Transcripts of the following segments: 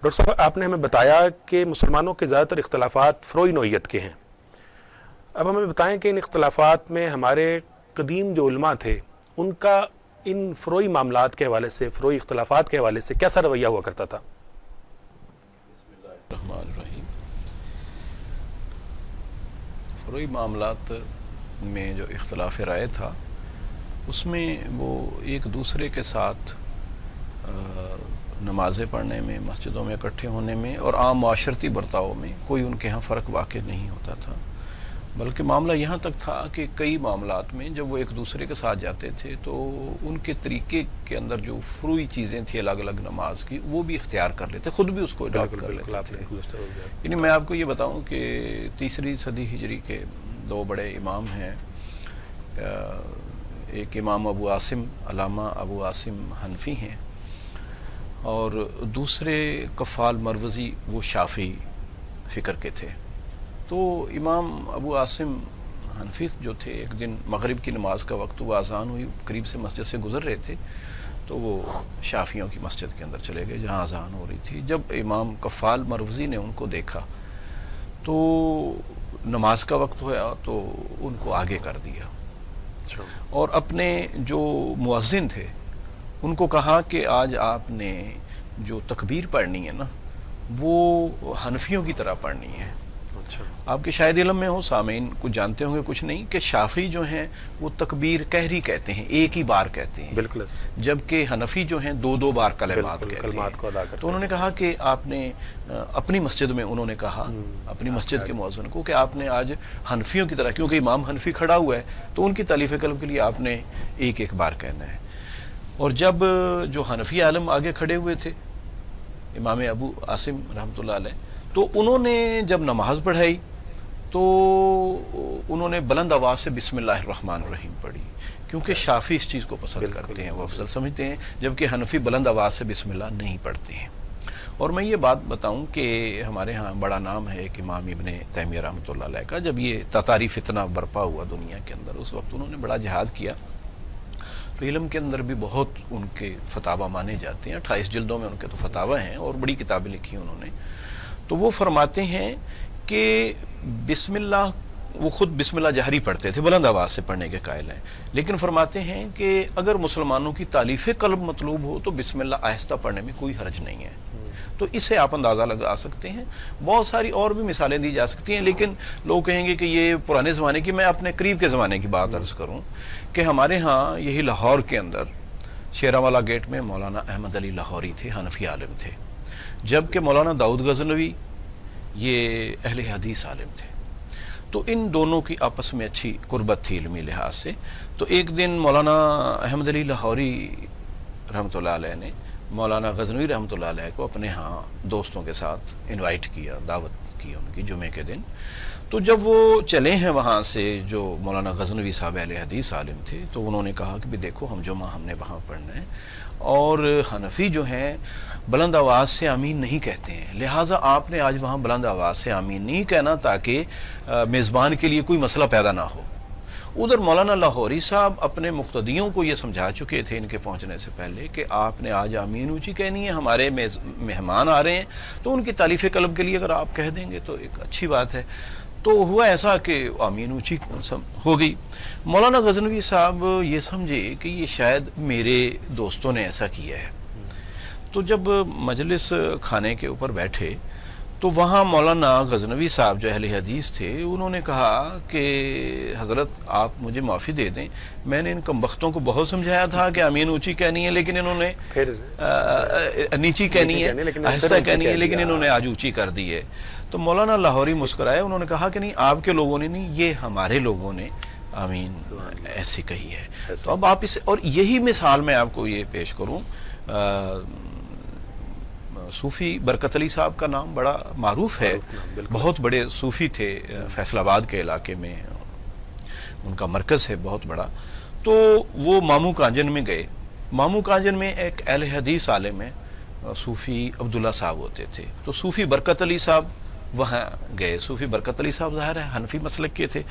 Doctor صاحب آپ نے ہمیں بتایا کہ مسلمانوں کے زیادہ تر اختلافات فروئی نوعیت کے ہیں. اب ہمیں بتائیں کہ ان اختلافات میں ہمارے قدیم جو علماء تھے ان کا ان فروئی معاملات کے حوالے سے، فروئی اختلافات کے حوالے سے کیسا رویہ ہوا کرتا تھا؟ بسم اللہ الرحمن الرحیم. فروئی معاملات میں جو اختلاف رائے تھا اس میں وہ ایک دوسرے کے ساتھ نمازیں پڑھنے میں، مسجدوں میں اکٹھے ہونے میں اور عام معاشرتی برتاؤ میں کوئی ان کے ہاں فرق واقع نہیں ہوتا تھا، بلکہ معاملہ یہاں تک تھا کہ کئی معاملات میں جب وہ ایک دوسرے کے ساتھ جاتے تھے تو ان کے طریقے کے اندر جو فروئی چیزیں تھیں الگ الگ نماز کی وہ بھی اختیار کر لیتے، خود بھی اس کو اڈاپٹ کر لیتے تھے. یعنی میں آپ کو یہ بتاؤں کہ 3 صدی ہجری کے 2 بڑے امام ہیں. ایک امام ابو عاصم، علامہ ابو عاصم حنفی ہیں، اور دوسرے کفال مروزی وہ شافعی فکر کے تھے. تو امام ابو عاصم حنفی جو تھے ایک دن مغرب کی نماز کا وقت وہ اذان ہوئی، قریب سے مسجد سے گزر رہے تھے تو وہ شافعیوں کی مسجد کے اندر چلے گئے جہاں اذان ہو رہی تھی. جب امام کفال مروزی نے ان کو دیکھا تو نماز کا وقت ہوا تو ان کو آگے کر دیا اور اپنے جو مؤذن تھے ان کو کہا کہ آج آپ نے جو تکبیر پڑھنی ہے نا وہ حنفیوں کی طرح پڑھنی ہے. آپ کے شاید علم میں ہو، سامعین کچھ جانتے ہوں گے کچھ نہیں، کہ شافعی جو ہیں وہ تکبیر قہری کہتے ہیں، ایک ہی بار کہتے ہیں، بالکل، جبکہ حنفی جو ہیں 2 بار کلمات کہتے ہیں. تو انہوں نے کہا کہ آپ نے اپنی مسجد میں، انہوں نے کہا اپنی مسجد کے مؤذن کو کہ آپ نے آج حنفیوں کی طرح، کیونکہ امام حنفی کھڑا ہوا ہے تو ان کی تالیف قلب کے لیے آپ نے ایک بار کہنا ہے. اور جب جو حنفی عالم آگے کھڑے ہوئے تھے امام ابو عاصم رحمۃ اللہ علیہ، تو انہوں نے جب نماز پڑھائی تو انہوں نے بلند آواز سے بسم اللہ الرحمن الرحیم پڑھی، کیونکہ شافعی اس چیز کو پسند کرتے ہیں، وہ افضل سمجھتے ہیں، جبکہ حنفی بلند آواز سے بسم اللہ نہیں پڑھتے ہیں. اور میں یہ بات بتاؤں کہ ہمارے ہاں بڑا نام ہے کہ امام ابن تیمیہ رحمۃ اللہ علیہ کا، جب یہ تاتاری فتنہ برپا ہوا دنیا کے اندر اس وقت انہوں نے بڑا جہاد کیا، تو علم کے اندر بھی بہت ان کے فتاوی مانے جاتے ہیں. 28 جلدوں میں ان کے تو فتاوی ہیں اور بڑی کتابیں لکھی انہوں نے. تو وہ فرماتے ہیں کہ بسم اللہ، وہ خود بسم اللہ جہری پڑھتے تھے، بلند آواز سے پڑھنے کے قائل ہیں، لیکن فرماتے ہیں کہ اگر مسلمانوں کی تالیف قلب مطلوب ہو تو بسم اللہ آہستہ پڑھنے میں کوئی حرج نہیں ہے. تو اس سے آپ اندازہ لگا سکتے ہیں. بہت ساری اور بھی مثالیں دی جا سکتی ہیں، لیکن لوگ کہیں گے کہ یہ پرانے زمانے کی، میں اپنے قریب کے زمانے کی بات عرض کروں کہ ہمارے ہاں یہی لاہور کے اندر شیرا والا گیٹ میں مولانا احمد علی لاہوری تھے، حنفی عالم تھے، جبکہ مولانا داؤد غزنوی یہ اہل حدیث عالم تھے. تو ان دونوں کی آپس میں اچھی قربت تھی علمی لحاظ سے. تو ایک دن مولانا احمد علی لاہوری رحمۃ اللہ علیہ نے مولانا غزنوی رحمۃ اللہ علیہ کو اپنے ہاں دوستوں کے ساتھ انوائٹ کیا، دعوت کی ان کی جمعے کے دن. تو جب وہ چلے ہیں وہاں سے، جو مولانا غزنوی صاحب اہل حدیث عالم تھے، تو انہوں نے کہا کہ بھی دیکھو ہم جمعہ ہم نے وہاں پڑھنا ہے، اور حنفی جو ہیں بلند آواز سے آمین نہیں کہتے ہیں، لہٰذا آپ نے آج وہاں بلند آواز سے آمین نہیں کہنا تاکہ میزبان کے لیے کوئی مسئلہ پیدا نہ ہو. ادھر مولانا لاہوری صاحب اپنے مقتدیوں کو یہ سمجھا چکے تھے ان کے پہنچنے سے پہلے کہ آپ نے آج آمین اونچی کہنی ہے، ہمارے مہمان آ رہے ہیں تو ان کی تالیف قلب کے لیے اگر آپ کہہ دیں گے تو ایک اچھی بات ہے. تو ہوا ایسا کہ آمین اونچی ہو گئی. مولانا غزنوی صاحب یہ سمجھے کہ یہ شاید میرے دوستوں نے ایسا کیا ہے. تو جب مجلس کھانے کے اوپر بیٹھے تو وہاں مولانا غزنوی صاحب جو اہل حدیث تھے انہوں نے کہا کہ حضرت آپ مجھے معافی دے دیں، میں نے ان کمبختوں کو بہت سمجھایا تھا کہ آمین اونچی کہنی ہے، لیکن انہوں نے نیچی کہنی ہے، آہستہ کہنی ہے، لیکن انہوں نے آج اونچی کر دی ہے. تو مولانا لاہوری مسکرائے، انہوں نے کہا کہ نہیں، آپ کے لوگوں نے نہیں، یہ ہمارے لوگوں نے آمین ایسی کہی ہے. تو اب آپ اس، اور یہی مثال میں آپ کو یہ پیش کروں، صوفی برکت علی صاحب کا نام بڑا معروف ہے، بہت بڑے صوفی تھے، فیصل آباد کے علاقے میں ان کا مرکز ہے بہت بڑا. تو وہ مامو کانجن میں گئے. مامو کانجن میں ایک اہل حدیث عالم ہے، صوفی عبداللہ صاحب ہوتے تھے. تو صوفی برکت علی صاحب وہاں گئے. صوفی برکت علی صاحب ظاہر ہے حنفی مسلک کے تھے،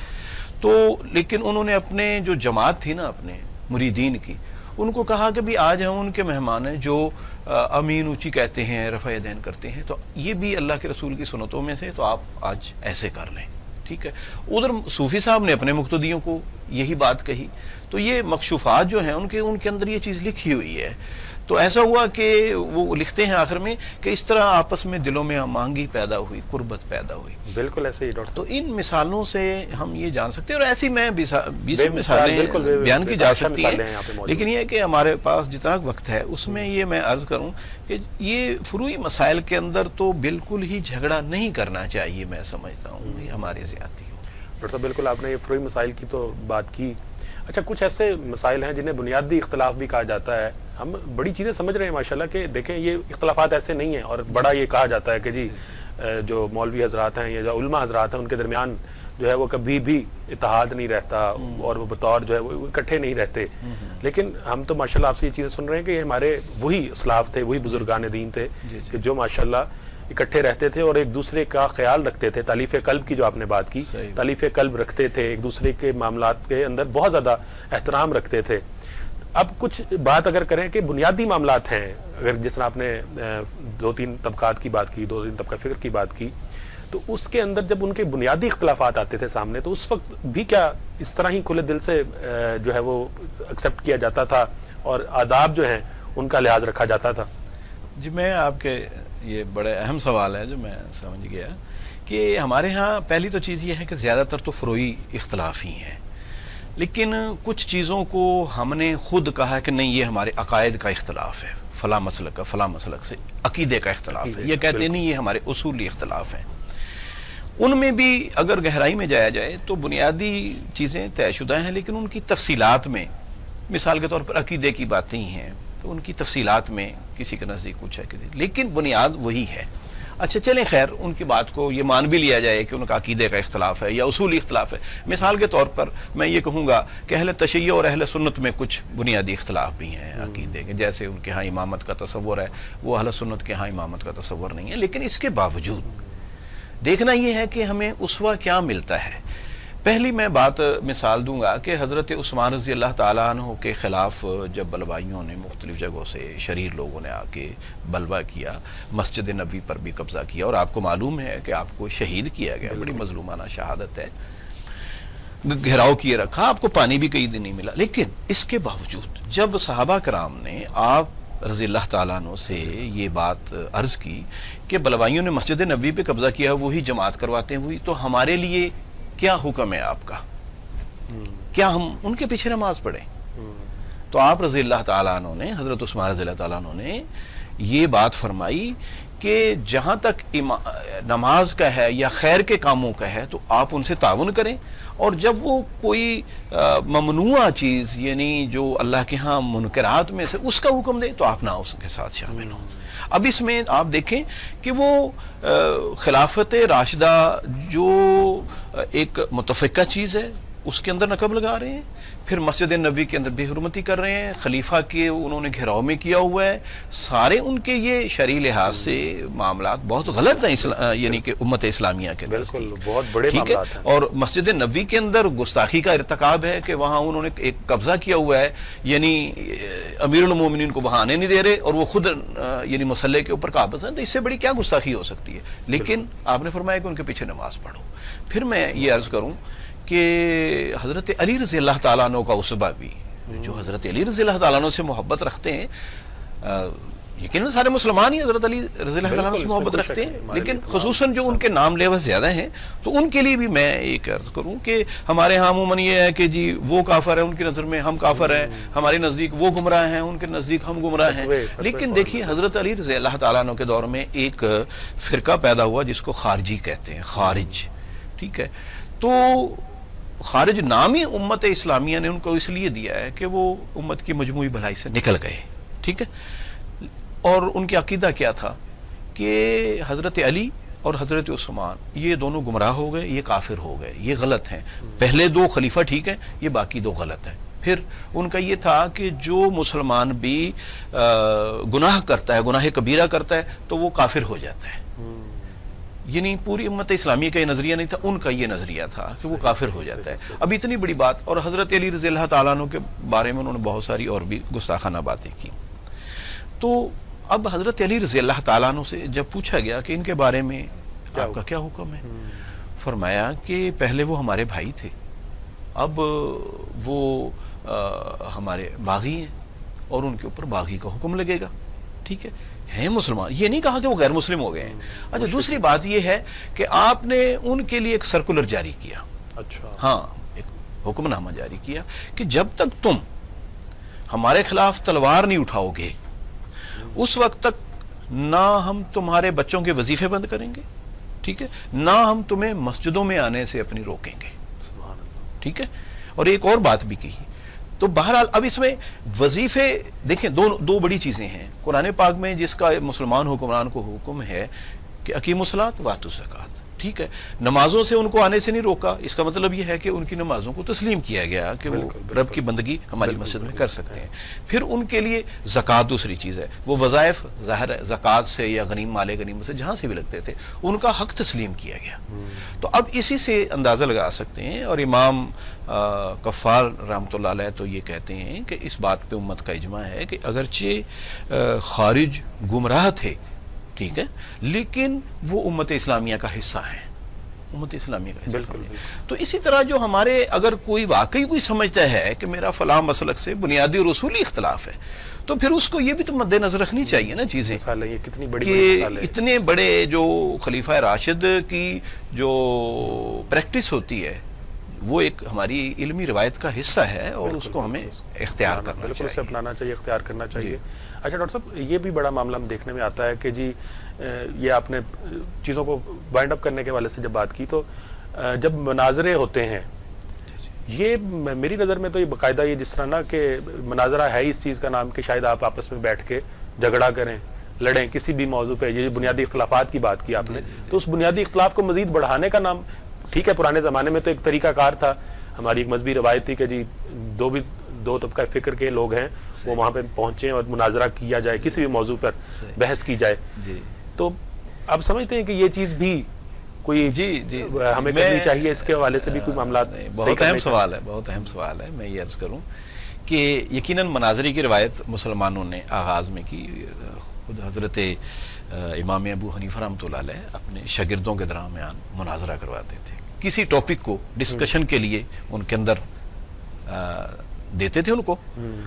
تو لیکن انہوں نے اپنے جو جماعت تھی نا اپنے مریدین کی، ان کو کہا کہ بھی آج ہم ان کے مہمان ہیں جو امین اونچی کہتے ہیں، رفع یدین کرتے ہیں، تو یہ بھی اللہ کے رسول کی سنتوں میں سے، تو آپ آج ایسے کر لیں، ٹھیک ہے۔ ادھر صوفی صاحب نے اپنے مقتدیوں کو یہی بات کہی، تو یہ مکشوفات جو ہیں ان کے اندر یہ چیز لکھی ہوئی ہے۔ تو ایسا ہوا کہ وہ لکھتے ہیں آخر میں کہ اس طرح آپس میں دلوں میں ہم آہنگی پیدا ہوئی، قربت پیدا ہوئی۔ بالکل ایسے ہی ڈاکٹر، تو ان مثالوں سے ہم یہ جان سکتے ہیں، اور ایسی میں 20 مثالیں بیان کی جا سکتی ہیں، لیکن یہ کہ ہمارے پاس جتنا وقت ہے اس میں یہ میں عرض کروں کہ یہ فروعی مسائل کے اندر تو بالکل ہی جھگڑا نہیں کرنا چاہیے، میں سمجھتا ہوں یہ ہماری زیادتی ہو۔ ڈاکٹر صاحب بالکل آپ نے یہ فروعی مسائل کی تو بات کی۔ اچھا، کچھ ایسے مسائل ہیں جنہیں بنیادی اختلاف بھی کہا جاتا ہے، ہم بڑی چیزیں سمجھ رہے ہیں ماشاءاللہ کہ دیکھیں یہ اختلافات ایسے نہیں ہیں، اور بڑا یہ کہا جاتا ہے کہ جی جو مولوی حضرات ہیں یا جو علماء حضرات ہیں ان کے درمیان جو ہے وہ کبھی بھی اتحاد نہیں رہتا، اور وہ بطور جو ہے وہ اکٹھے نہیں رہتے، لیکن ہم تو ماشاءاللہ آپ سے یہ چیزیں سن رہے ہیں کہ یہ ہمارے وہی اسلاف تھے، وہی بزرگان دین تھے کہ جو ماشاءاللہ اکٹھے رہتے تھے اور ایک دوسرے کا خیال رکھتے تھے، تالیف قلب کی جو آپ نے بات کی، تالیف قلب رکھتے تھے، ایک دوسرے کے معاملات کے اندر بہت زیادہ احترام رکھتے تھے۔ اب کچھ بات اگر کریں کہ بنیادی معاملات ہیں، اگر جس طرح آپ نے 2-3 طبقات کی بات کی، 2-3 طبقہ فکر کی بات کی، تو اس کے اندر جب ان کے بنیادی اختلافات آتے تھے سامنے، تو اس وقت بھی کیا اس طرح ہی کھلے دل سے جو ہے وہ ایکسیپٹ کیا جاتا تھا اور آداب جو ہیں ان کا لحاظ رکھا جاتا تھا؟ جی، میں آپ کے یہ بڑے اہم سوال ہے جو میں سمجھ گیا کہ ہمارے ہاں پہلی تو چیز یہ ہے کہ زیادہ تر تو فروعی اختلاف ہی ہیں، لیکن کچھ چیزوں کو ہم نے خود کہا کہ نہیں یہ ہمارے عقائد کا اختلاف ہے، فلاں مسلک کا فلاں مسلک سے عقیدے کا اختلاف ہے، یہ کہتے نہیں یہ ہمارے اصولی اختلاف ہیں۔ ان میں بھی اگر گہرائی میں جایا جائے تو بنیادی چیزیں طے شدہ ہیں، لیکن ان کی تفصیلات میں، مثال کے طور پر عقیدے کی باتیں ہیں تو ان کی تفصیلات میں کسی کے نزدیک کچھ ہے، لیکن بنیاد وہی ہے۔ اچھا چلیں خیر، ان کی بات کو یہ مان بھی لیا جائے کہ ان کا عقیدے کا اختلاف ہے یا اصولی اختلاف ہے۔ مثال کے طور پر میں یہ کہوں گا کہ اہل تشیع اور اہل سنت میں کچھ بنیادی اختلاف بھی ہیں عقیدے کے، جیسے ان کے ہاں امامت کا تصور ہے، وہ اہل سنت کے ہاں امامت کا تصور نہیں ہے، لیکن اس کے باوجود دیکھنا یہ ہے کہ ہمیں اسوہ کیا ملتا ہے۔ پہلی میں بات مثال دوں گا کہ حضرت عثمان رضی اللہ تعالیٰ عنہ کے خلاف جب بلوائیوں نے مختلف جگہوں سے، شریر لوگوں نے آ کے بلوا کیا، مسجد نبوی پر بھی قبضہ کیا، اور آپ کو معلوم ہے کہ آپ کو شہید کیا گیا، بڑی مظلومانہ شہادت ہے، گھیراؤ کیے رکھا، آپ کو پانی بھی کئی دن نہیں ملا، لیکن اس کے باوجود جب صحابہ کرام نے آپ رضی اللہ تعالیٰ عنہ سے یہ بات عرض کی کہ بلوائیوں نے مسجد نبوی پہ قبضہ کیا، وہی جماعت کرواتے ہیں، وہی، تو ہمارے لیے کیا حکم ہے آپ کا، کیا ہم ان کے پیچھے نماز پڑھیں؟ تو آپ رضی اللہ تعالیٰ عنہ نے، حضرت عثمان رضی اللہ تعالیٰ عنہ نے یہ بات فرمائی کہ جہاں تک نماز کا ہے یا خیر کے کاموں کا ہے تو آپ ان سے تعاون کریں، اور جب وہ کوئی ممنوع چیز یعنی جو اللہ کے ہاں منکرات میں سے اس کا حکم دے تو آپ نہ اس کے ساتھ شامل ہوں۔ اب اس میں آپ دیکھیں کہ وہ خلافت راشدہ جو ایک متفقہ چیز ہے اس کے اندر نقب لگا رہے ہیں، پھر مسجد نبوی کے اندر بے حرمتی کر رہے ہیں، خلیفہ کے انہوں نے گھیراؤ میں کیا ہوا ہے، سارے ان کے یہ شرعی لحاظ سے معاملات بہت غلط ہیں، یعنی کہ امت اسلامیہ کے بالکل بہت بڑے معاملات ہیں، اور مسجد نبوی کے اندر گستاخی کا ارتکاب ہے کہ وہاں انہوں نے ایک قبضہ کیا ہوا ہے، یعنی امیر المومنین کو وہاں آنے نہیں دے رہے، اور وہ خود یعنی مسلح کے اوپر قابض ہیں، تو اس سے بڑی کیا گستاخی ہو سکتی ہے؟ لیکن آپ نے فرمایا کہ ان کے پیچھے نماز پڑھو۔ پھر میں یہ عرض کروں کہ حضرت علی رضی اللہ تعالیٰ عنہ کا اسوہ بھی، جو حضرت علی رضی اللہ تعالیٰ عنہ سے محبت رکھتے ہیں، یقیناً سارے مسلمان ہی حضرت علی رضی اللہ تعالیٰ عنہ سے محبت رکھتے ہیں، لیکن خصوصاً جو ان کے نام لیوا زیادہ ہیں، تو ان کے لیے بھی میں ایک عرض کروں کہ ہمارے ہاں عموماً یہ ہے کہ جی وہ کافر ہے، ان کی نظر میں ہم کافر ہیں، ہمارے نزدیک وہ گمراہ ہیں، ان کے نزدیک ہم گمراہ ہیں، لیکن دیکھیے حضرت علی رضی اللہ تعالیٰ عنہ کے دور میں ایک فرقہ پیدا ہوا جس کو خارجی کہتے ہیں، خارج، ٹھیک ہے؟ تو خارج نام ہی امت اسلامیہ نے ان کو اس لیے دیا ہے کہ وہ امت کی مجموعی بھلائی سے نکل گئے، ٹھیک ہے؟ اور ان کی عقیدہ کیا تھا کہ حضرت علی اور حضرت عثمان یہ دونوں گمراہ ہو گئے، یہ کافر ہو گئے، یہ غلط ہیں، پہلے دو خلیفہ ٹھیک ہیں، یہ باقی دو غلط ہیں۔ پھر ان کا یہ تھا کہ جو مسلمان بھی گناہ کرتا ہے، گناہ کبیرہ کرتا ہے، تو وہ کافر ہو جاتا ہے، یعنی پوری امت اسلامیہ کا یہ نظریہ نہیں تھا، ان کا یہ نظریہ تھا کہ وہ کافر ہو جاتا ہے. اب اتنی بڑی بات، اور حضرت علی رضی اللہ تعالیٰ عنہ کے بارے میں انہوں نے بہت ساری اور بھی گستاخانہ باتیں کی. تو اب حضرت علی رضی اللہ تعالیٰ عنہ سے جب پوچھا گیا کہ ان کے بارے میں آپ کا کیا حکم ہے، فرمایا کہ پہلے وہ ہمارے بھائی تھے، اب وہ ہمارے باغی ہیں اور ان کے اوپر باغی کا حکم لگے گا. ٹھیک ہے، ہیں مسلمان، یہ نہیں کہا کہ وہ غیر مسلم ہو گئے ہیں. اچھا، دوسری بات یہ ہے کہ آپ نے ان کے لیے ایک سرکولر جاری کیا. اچھا، ہاں، ایک حکم نامہ جاری کیا کہ جب تک تم ہمارے خلاف تلوار نہیں اٹھاؤ گے اس وقت تک نہ ہم تمہارے بچوں کے وظیفے بند کریں گے، ٹھیک ہے، نہ ہم تمہیں مسجدوں میں آنے سے اپنی روکیں گے. ٹھیک ہے، اور ایک اور بات بھی کہی. تو بہرحال اب اس میں وظیفے دیکھیں، دو بڑی چیزیں ہیں. قرآن پاک میں جس کا مسلمان حکمران کو حکم ہے کہ اقیموا الصلاۃ وآتوا الزکوٰۃ، ٹھیک ہے، نمازوں سے ان کو آنے سے نہیں روکا. اس کا مطلب یہ ہے کہ ان کی نمازوں کو تسلیم کیا گیا کہ وہ رب کی بندگی ہماری مسجد میں کر سکتے ہیں. پھر ان کے لیے زکوٰۃ دوسری چیز ہے. وہ وظائف ظاہر ہے زکوٰۃ سے یا مال غنیمت سے جہاں سے بھی لگتے تھے ان کا حق تسلیم کیا گیا. تو اب اسی سے اندازہ لگا سکتے ہیں. اور امام کفار رحمۃ اللہ علیہ تو یہ کہتے ہیں کہ اس بات پہ امت کا اجماع ہے کہ اگرچہ خارج گمراہ تھے، ٹھیک ہے، لیکن وہ امت اسلامیہ کا حصہ ہیں، امت اسلامیہ کا حصہ ہیں. تو اسی طرح جو ہمارے اگر کوئی واقعی کوئی سمجھتا ہے کہ میرا فلاں مسلک سے بنیادی اور اصولی اختلاف ہے تو پھر اس کو یہ بھی تو مد نظر رکھنی چاہیے نا چیزیں کہ اتنے بڑے جو خلیفہ راشد کی جو پریکٹس ہوتی ہے وہ ایک ہماری علمی روایت کا حصہ ہے اور اس کو ہمیں اختیار کرنا چاہیے، اسے اپنانا چاہیے، اختیار کرنا چاہیے. اچھا ڈاکٹر صاحب، یہ بھی بڑا معاملہ ہم دیکھنے میں آتا ہے کہ جی یہ آپ نے چیزوں کو بائنڈ اپ کرنے کے والے سے جب بات کی تو جب مناظرے ہوتے ہیں، یہ میری نظر میں تو یہ باقاعدہ یہ جس طرح نا کہ مناظرہ ہے اس چیز کا نام کہ شاید آپ آپس میں بیٹھ کے جھگڑا کریں، لڑیں کسی بھی موضوع پہ. یہ بنیادی اختلافات کی بات کی آپ نے، تو اس بنیادی اختلاف کو مزید بڑھانے کا نام، ٹھیک ہے، پرانے زمانے میں تو ایک طریقہ کار تھا، ہماری ایک مذہبی روایت تھی کہ جی دو طبقہ فکر کے لوگ ہیں وہ وہاں پہ پہنچیں اور مناظرہ کیا جائے، کسی بھی موضوع پر بحث کی جائے. تو آپ سمجھتے ہیں کہ یہ چیز بھی کوئی ہمیں کرنی چاہیے؟ اس کے حوالے سے بھی کوئی معاملات؟ بہت اہم سوال ہے، بہت اہم سوال ہے. میں یہ عرض کروں کہ یقیناً مناظرے کی روایت مسلمانوں نے آغاز میں کی. خود حضرت امام ابو حنیفہ رحمۃ اللہ علیہ اپنے شاگردوں کے درمیان مناظرہ کرواتے تھے. کسی ٹاپک کو ڈسکشن کے لیے ان کے اندر دیتے تھے ان کو،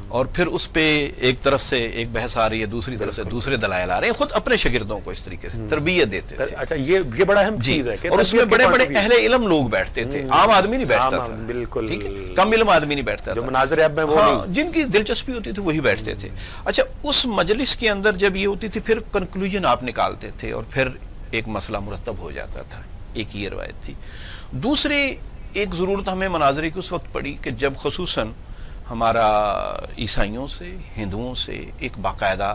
اور پھر اس پہ ایک طرف سے ایک بحث آ رہی ہے، دوسری طرف سے دوسرے دلائل آ رہے ہیں. خود اپنے شاگردوں کو اس طریقے سے تربیت دیتے تھے. اچھا، یہ بڑا اہم چیز ہے. اور اس میں بڑے بڑے اہل علم لوگ بیٹھتے تھے، عام آدمی نہیں بیٹھتا تھا. بالکل، کم علم آدمی نہیں بیٹھتا تھا. مناظرے اب میں وہ جن کی دلچسپی ہوتی تھی وہی بیٹھتے تھے. اچھا، اس مجلس کے اندر جب یہ ہوتی تھی پھر کنکلوژن آپ نکالتے تھے اور پھر ایک مسئلہ مرتب ہو جاتا تھا. ایک یہ روایت تھی. دوسری ایک ضرورت ہمیں مناظرے کی اس وقت پڑی کہ جب خصوصاً ہمارا عیسائیوں سے ہندوؤں سے ایک باقاعدہ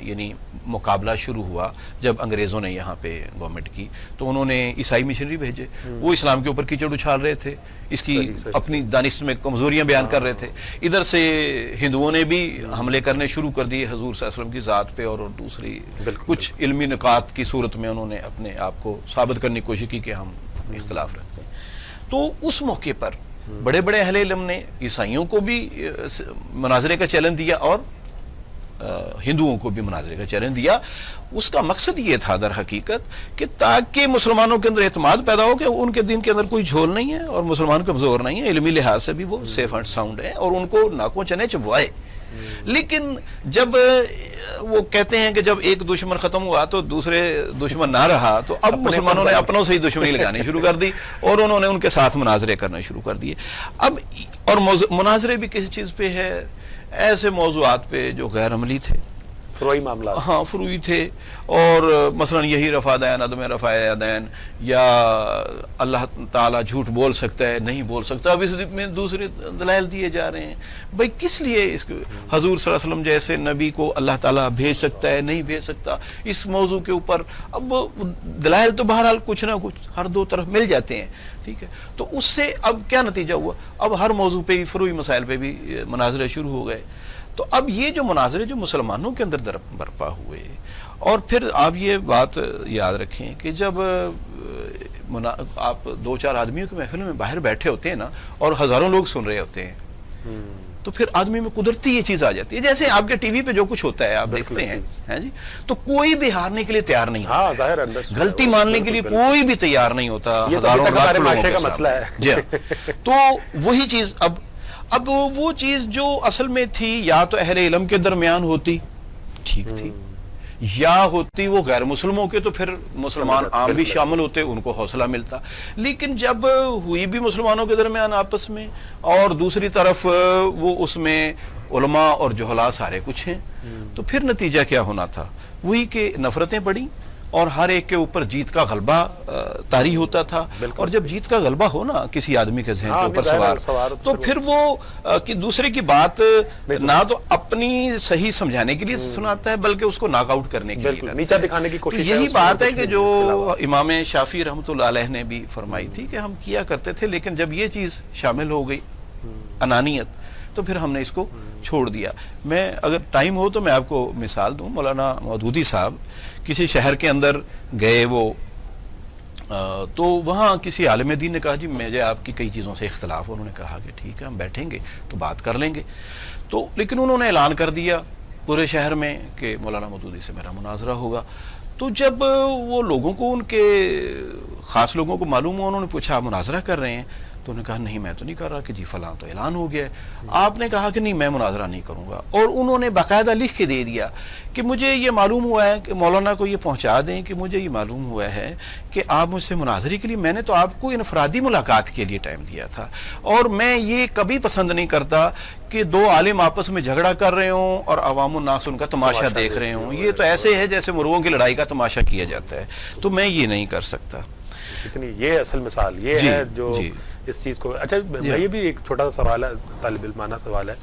یعنی مقابلہ شروع ہوا. جب انگریزوں نے یہاں پہ گورنمنٹ کی تو انہوں نے عیسائی مشنری بھیجے، وہ اسلام کے اوپر کیچڑ اچھال رہے تھے، اس کی اپنی دانش میں کمزوریاں بیان کر رہے تھے. ادھر سے ہندوؤں نے بھی حملے کرنے شروع کر دیے حضور صلی اللہ علیہ وسلم کی ذات پہ، اور دوسری کچھ علمی نکات کی صورت میں انہوں نے اپنے آپ کو ثابت کرنے کی کوشش کی کہ ہم اختلاف رکھتے ہیں. تو اس موقع پر بڑے بڑے اہل علم نے عیسائیوں کو بھی مناظرے کا چیلنج دیا اور ہندوؤں کو بھی مناظرے کا چیلنج دیا. اس کا مقصد یہ تھا در حقیقت کہ تاکہ مسلمانوں کے اندر اعتماد پیدا ہو کہ ان کے دین کے اندر کوئی جھول نہیں ہے اور مسلمان کمزور نہیں ہے، علمی لحاظ سے بھی وہ سیف اینڈ ساؤنڈ ہے، اور ان کو ناکوں چنے چبوائے. لیکن جب وہ کہتے ہیں کہ جب ایک دشمن ختم ہوا تو دوسرے دشمن نہ رہا، تو اب مسلمانوں نے اپنوں سے ہی دشمنی لگانی شروع کر دی اور انہوں نے ان کے ساتھ مناظرے کرنا شروع کر دیے. اب اور مناظرے بھی کسی چیز پہ ہے؟ ایسے موضوعات پہ جو غیر عملی تھے، فروئی معاملات، ہاں فروئی تھے. اور مثلا یہی رفع دین، عدم رفع دین، یا اللہ تعالیٰ جھوٹ بول سکتا ہے نہیں بول سکتا. اب اس میں دوسرے دلائل دیے جا رہے ہیں. بھائی کس لیے اس کو حضور صلی اللہ علیہ وسلم جیسے نبی کو اللہ تعالیٰ بھیج سکتا ہے نہیں بھیج سکتا، اس موضوع کے اوپر اب دلائل تو بہرحال کچھ نہ کچھ ہر دو طرف مل جاتے ہیں. ٹھیک ہے، تو اس سے اب کیا نتیجہ ہوا؟ اب ہر موضوع پہ فروئی مسائل پہ بھی مناظرے شروع ہو گئے. تو اب یہ جو مناظرے جو مسلمانوں کے اندر برپا ہوئے اور پھر آپ یہ بات یاد رکھیں کہ جب آپ 2-4 آدمیوں کی محفل میں باہر بیٹھے ہوتے ہیں نا اور ہزاروں لوگ سن رہے ہوتے ہیں تو پھر آدمی میں قدرتی یہ چیز آ جاتی ہے. جیسے آپ کے ٹی وی پہ جو کچھ ہوتا ہے آپ دیکھتے ہیں جی, تو کوئی بھی ہارنے کے لیے تیار نہیں ہوتا ہے, غلطی ماننے کے لیے کوئی بھی تیار نہیں ہوتا, ہزاروں لاکھوں لوگوں کے سامنے. جی تو وہی چیز اب وہ چیز جو اصل میں تھی یا تو اہل علم کے درمیان ہوتی ٹھیک تھی, یا ہوتی وہ غیر مسلموں کے تو پھر مسلمان عام بھی شامل ہوتے, ان کو حوصلہ ملتا. لیکن جب ہوئی بھی مسلمانوں کے درمیان آپس میں اور دوسری طرف وہ اس میں علماء اور جہلاء سارے کچھ ہیں, تو پھر نتیجہ کیا ہونا تھا, وہی کہ نفرتیں بڑھیں اور ہر ایک کے اوپر جیت کا غلبہ طاری ہوتا تھا. اور جب جیت کا غلبہ ہو نا کسی آدمی کے ذہن کے اوپر سوار, تو پھر وہ کہ دوسرے کی بات نہ تو اپنی صحیح سمجھانے کے لیے سناتا ہے بلکہ اس کو ناک آؤٹ کرنے کے لیے, نیچا دکھانے کی کوشش. یہی بات ہے کہ جو امام شافعی رحمۃ اللہ علیہ نے بھی فرمائی تھی کہ ہم کیا کرتے تھے, لیکن جب یہ چیز شامل ہو گئی انانیت تو پھر ہم نے اس کو چھوڑ دیا. میں اگر ٹائم ہو تو میں آپ کو مثال دوں. مولانا مودودی صاحب کسی شہر کے اندر گئے وہ, تو وہاں کسی عالم دین نے کہا جی مجھے آپ کی کئی چیزوں سے اختلاف. انہوں نے کہا کہ ٹھیک ہے ہم بیٹھیں گے تو بات کر لیں گے. تو لیکن انہوں نے اعلان کر دیا پورے شہر میں کہ مولانا مودودی سے میرا مناظرہ ہوگا. تو جب وہ لوگوں کو, ان کے خاص لوگوں کو معلوم ہوا, انہوں نے پوچھا آپ مناظرہ کر رہے ہیں؟ تو انہوں نے کہا نہیں میں تو نہیں کر رہا. کہ جی فلاں تو اعلان ہو گیا ہے. آپ نے کہا کہ نہیں میں مناظرہ نہیں کروں گا, اور انہوں نے باقاعدہ لکھ کے دے دیا کہ مجھے یہ معلوم ہوا ہے کہ مولانا کو یہ پہنچا دیں کہ مجھے یہ معلوم ہوا ہے کہ آپ مجھ سے مناظرے کے لیے, میں نے تو آپ کو انفرادی ملاقات کے لیے ٹائم دیا تھا, اور میں یہ کبھی پسند نہیں کرتا کہ دو عالم آپس میں جھگڑا کر رہے ہوں اور عوام الناس ان کا تماشا دیکھ رہے ہوں. یہ تو ایسے ہے جیسے مرغوں کی لڑائی کا تماشا کیا جاتا ہے, تو میں یہ نہیں کر سکتا. یہ اصل مثال یہ ہے جو اس چیز کو. اچھا یہ بھی ایک چھوٹا سا سوال ہے, طالب علمانہ سوال ہے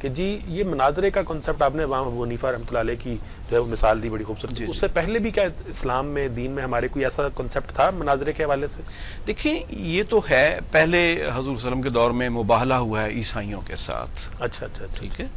کہ جی یہ مناظرے کا کنسپٹ آپ نے امام ابو حنیفہ رحمۃ اللہ علیہ کی جو ہے وہ مثال دی بڑی خوبصورت. اس سے پہلے بھی کیا اسلام میں دین میں ہمارے کوئی ایسا کنسپٹ تھا مناظرے کے حوالے سے؟ دیکھیں یہ تو ہے, پہلے حضور صلی اللہ علیہ وسلم کے دور میں مباہلہ ہوا ہے عیسائیوں کے ساتھ. اچھا ٹھیک ہے,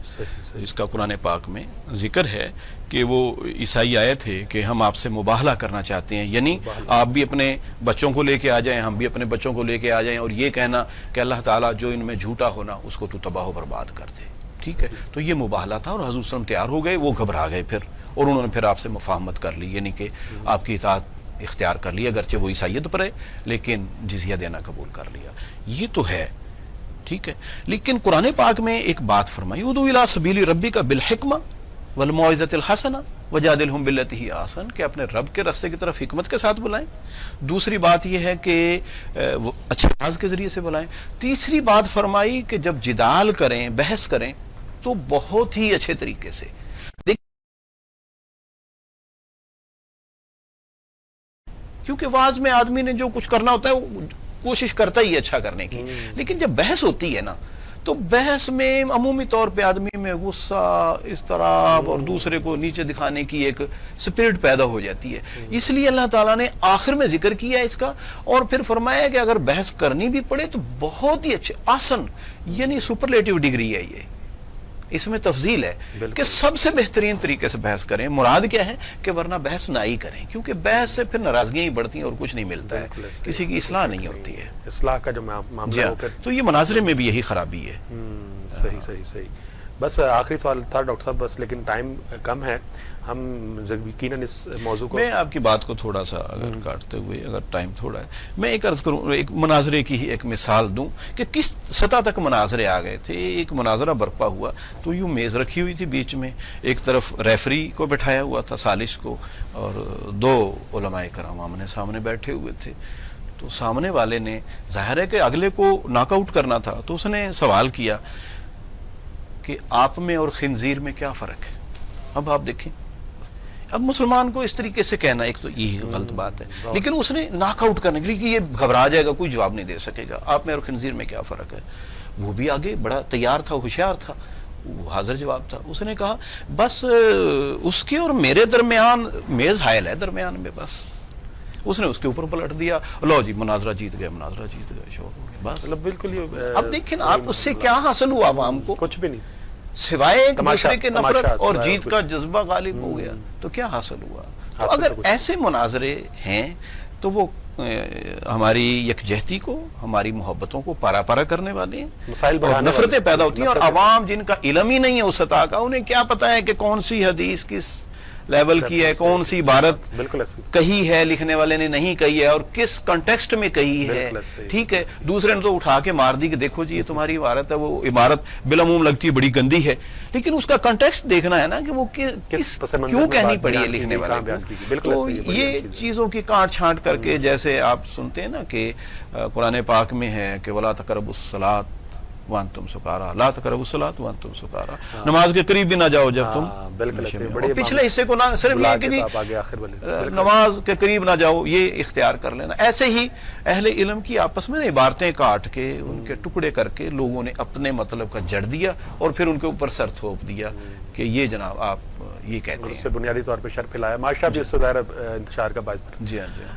جس کا قرآن پاک میں ذکر ہے کہ وہ عیسائی آئے تھے کہ ہم آپ سے مباہلہ کرنا چاہتے ہیں, یعنی آپ بھی اپنے بچوں کو لے کے آ جائیں, ہم بھی اپنے بچوں کو لے کے آ جائیں, اور یہ کہنا کہ اللہ تعالیٰ جو ان میں جھوٹا ہونا اس کو تو تباہ و برباد کر دے. ٹھیک ہے, تو یہ مباہلہ تھا, اور حضور صلی اللہ علیہ وسلم تیار ہو گئے, وہ گھبرا گئے پھر, اور انہوں نے پھر آپ سے مفاہمت کر لی, یعنی کہ آپ کی اطاعت اختیار کر لی, اگرچہ وہ عیسائیت پر ہے لیکن جزیہ دینا قبول کر لیا. یہ تو ہے ٹھیک ہے. لیکن قرآن پاک میں ایک بات فرمائی, ادعو الی سبیل ربک بالحکمہ والموعظۃ الحسنہ وجادلہم باللتی ہی احسن, کہ اپنے رب کے راستے کی طرف حکمت کے ساتھ بلائیں. دوسری بات یہ ہے کہ اچھے انداز کے ذریعے سے بلائیں. تیسری بات فرمائی کہ جب جدال کریں, بحث کریں تو بہت ہی اچھے طریقے سے. کیونکہ واعظ میں آدمی نے جو کچھ کرنا ہوتا ہے وہ کوشش کرتا ہی اچھا کرنے کی, لیکن جب بحث ہوتی ہے نا تو بحث میں عمومی طور پہ آدمی میں غصہ, اضطراب اور دوسرے کو نیچے دکھانے کی ایک سپرٹ پیدا ہو جاتی ہے. اس لیے اللہ تعالیٰ نے آخر میں ذکر کیا اس کا, اور پھر فرمایا کہ اگر بحث کرنی بھی پڑے تو بہت ہی اچھے آسن, یعنی سپرلیٹیو ڈگری ہے, یہ اس میں تفضیل ہے کہ سب سے بہترین طریقے سے بحث کریں. مراد کیا ہے کہ ورنہ بحث نہ ہی کریں, کیونکہ بحث سے پھر ناراضگیاں ہی بڑھتی ہیں اور کچھ نہیں ملتا ہے, کسی کی اصلاح نہیں ہوتی ہے. اصلاح کا جو معاملہ ہو کر, تو یہ مناظرے میں بھی یہی خرابی ہے. صحیح. بس آخری سوال تھا ڈاکٹر صاحب, بس لیکن ٹائم کم ہے, ہم یقیناً اس موضوع کو, میں آپ کی بات کو تھوڑا سا اگر کاٹتے ہوئے, اگر ٹائم تھوڑا ہے, میں ایک عرض کروں, ایک مناظرے کی ہی ایک مثال دوں کہ کس سطح تک مناظرے آ گئے تھے. ایک مناظرہ برپا ہوا تو یوں میز رکھی ہوئی تھی بیچ میں, ایک طرف ریفری کو بٹھایا ہوا تھا, سالس کو, اور دو علماء کرام آمنے سامنے بیٹھے ہوئے تھے. تو سامنے والے نے, ظاہر ہے کہ اگلے کو ناک آؤٹ کرنا تھا, تو اس نے سوال کیا کہ آپ میں اور خنزیر میں کیا فرق ہے. اب آپ دیکھیں, اب مسلمان کو اس طریقے سے کہنا ایک تو یہی غلط بات ہے, لیکن اس نے ناک آؤٹ کرنے کے لیے کہ یہ گھبرا جائے گا, کوئی جواب نہیں دے سکے گا, آپ میں اور خنزیر میں کیا فرق ہے. وہ بھی آگے بڑا تیار تھا, ہوشیار تھا, وہ حاضر جواب تھا. اس نے کہا بس اس کے اور میرے درمیان میز حائل ہے درمیان میں, بس. اس نے اس کے اوپر پلٹ دیا, لو جی مناظرہ جیت گئے, مناظرہ جیت گئے, شور ہو گیا, بس. بالکل. اب دیکھیں آپ اس سے کیا حاصل ہوا عوام کو, کچھ بھی نہیں. سوائے ایک دوسرے کے نفرت اور سوائے جیت کا جذبہ غالب ہو گیا تو کیا حاصل ہوا؟ تو اگر ایسے مناظرے ہیں تو وہ ہماری یکجہتی کو، ہماری محبتوں کو پارا پارا کرنے والے ہیں، اور نفرتیں پیدا ہوتی ہیں، اور عوام جن کا علم ہی نہیں ہے اس سطح کا، انہیں کیا پتا ہے کہ کون سی حدیث کس لیول کی ہے، کون سی عبارت کہی ہے لکھنے والے نے نہیں کہی ہے، اور کس کنٹیکسٹ میں کہی ہے. ٹھیک ہے، دوسرے نے تو اٹھا کے مار دی کہ دیکھو جی یہ تمہاری عبارت ہے، وہ عبارت بالعموم لگتی ہے بڑی گندی ہے، لیکن اس کا کنٹیکسٹ دیکھنا ہے نا کہ وہ کیوں کہنی پڑی ہے لکھنے والے کو. تو یہ چیزوں کی کاٹ چھانٹ کر کے، جیسے آپ سنتے ہیں نا کہ قرآن پاک میں ہے کہ وَلَا تَقْرَبُوا الصَّلَاةَ وَأَنْتُمْ سُكَارَىٰ، لا تقربوا الصلاۃ وانتم سکارا، نماز کے قریب بھی نہ جاؤ جب تم نشے میں ہو. پچھلے حصے کو نہ صرف یہ کہ جی نماز کے قریب نہ جاؤ یہ اختیار کر لینا. ایسے ہی اہل علم کی آپس میں عبارتیں کاٹ کے، ان کے ٹکڑے کر کے لوگوں نے اپنے مطلب کا جڑ دیا اور پھر ان کے اوپر سر تھوپ دیا کہ یہ جناب آپ یہ کہتے ہیں. بنیادی طور پہ شر پھیلایا. معاشرہ بھی اس سے ظاہر انتشار کا باعث بنا. جی ہاں جی ہاں.